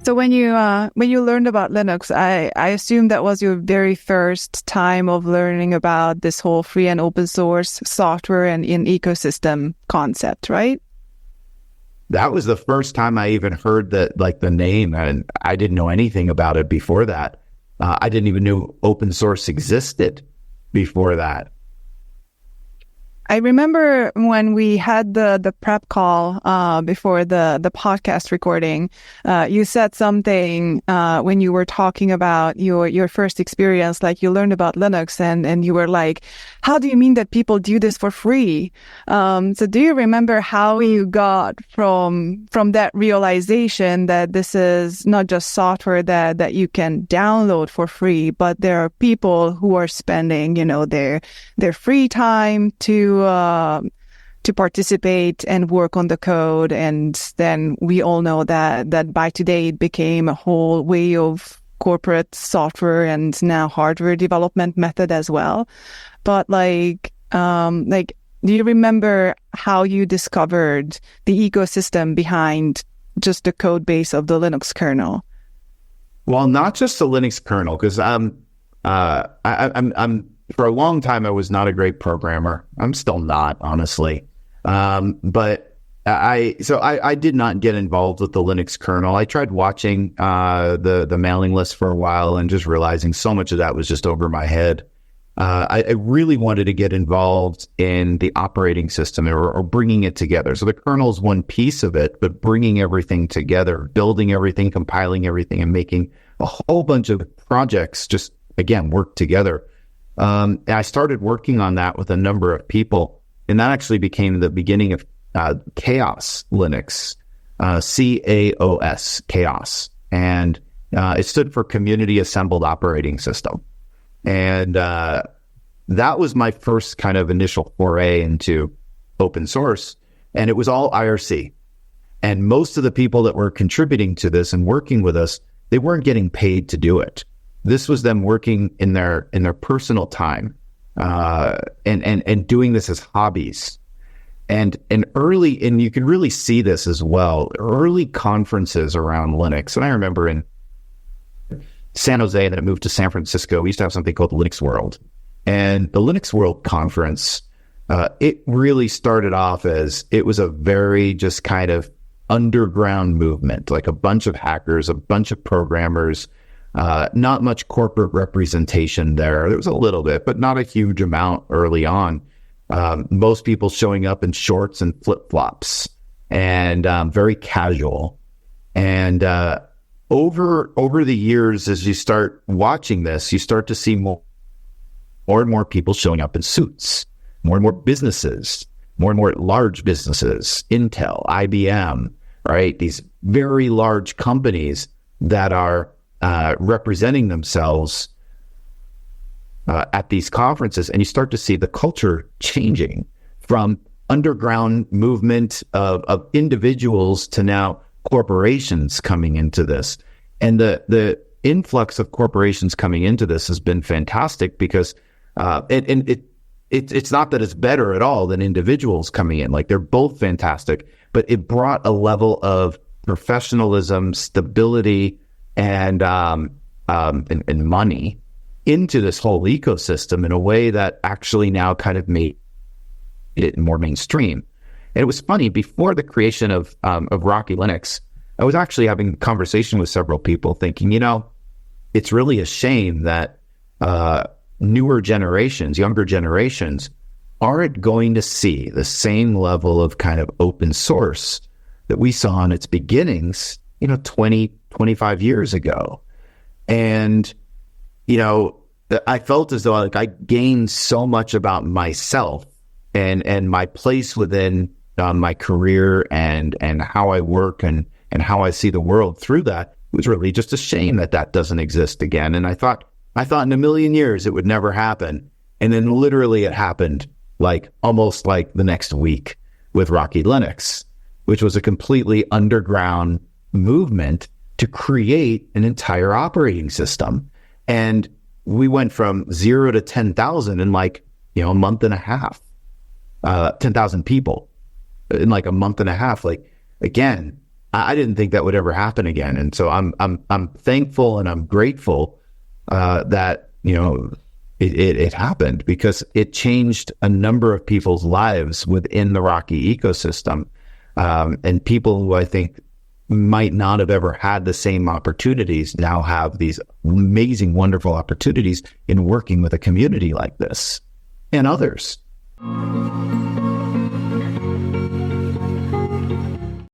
So when you learned about Linux, I assume that was your very first time of learning about this whole free and open source software and in ecosystem concept, right? That was the first time I even heard the name, and I didn't know anything about it before that. I didn't even know open source existed before that. I remember when we had the prep call before the podcast recording, you said something when you were talking about your first experience, like you learned about Linux and you were like, how do you mean that people do this for free? So do you remember how you got from that realization that this is not just software that you can download for free, but there are people who are spending, their free time to participate and work on the code. And then we all know that by today it became a whole way of corporate software and now hardware development method as well. But do you remember how you discovered the ecosystem behind just the code base of the Linux kernel? Well, not just the Linux kernel, because I'm for a long time, I was not a great programmer. I'm still not, honestly. But I did not get involved with the Linux kernel. I tried watching the mailing list for a while and just realizing so much of that was just over my head. I really wanted to get involved in the operating system or bringing it together. So the kernel is one piece of it, but bringing everything together, building everything, compiling everything, and making a whole bunch of projects just, again, work together. And I started working on that with a number of people, and that actually became the beginning of Chaos Linux, CAOS, Chaos. And it stood for Community Assembled Operating System. And that was my first kind of initial foray into open source, and it was all IRC. And most of the people that were contributing to this and working with us, they weren't getting paid to do it. This was them working in their personal time and doing this as hobbies. And you can really see this as well, early conferences around Linux. And I remember in San Jose, and then it moved to San Francisco, we used to have something called the Linux World. And the Linux World conference, it really started off as, it was a very just kind of underground movement, like a bunch of hackers, a bunch of programmers, not much corporate representation there. There was a little bit, but not a huge amount early on. Most people showing up in shorts and flip-flops and very casual. And over the years, as you start watching this, you start to see more and more people showing up in suits, more and more businesses, more and more large businesses, Intel, IBM, right? These very large companies that are representing themselves at these conferences, and you start to see the culture changing from underground movement of individuals to now corporations coming into this. And the influx of corporations coming into this has been fantastic because it's not that it's better at all than individuals coming in. Like, they're both fantastic, but it brought a level of professionalism, stability, and money into this whole ecosystem in a way that actually now kind of made it more mainstream. And it was funny, before the creation of Rocky Linux, I was actually having a conversation with several people thinking, it's really a shame that newer generations, younger generations, aren't going to see the same level of kind of open source that we saw in its beginnings, 20, 25 years ago. And, I felt as though I gained so much about myself and my place within my career and how I work and how I see the world through that. It was really just a shame that doesn't exist again. And I thought in a million years it would never happen. And then literally it happened almost like the next week with Rocky Linux, which was a completely underground movement to create an entire operating system. And we went from 0 to 10,000 in a month and a half, 10,000 people in a month and a half. Again, I didn't think that would ever happen again. And so I'm thankful and I'm grateful that, it happened, because it changed a number of people's lives within the Rocky ecosystem. And people who I think might not have ever had the same opportunities now have these amazing, wonderful opportunities in working with a community like this and others.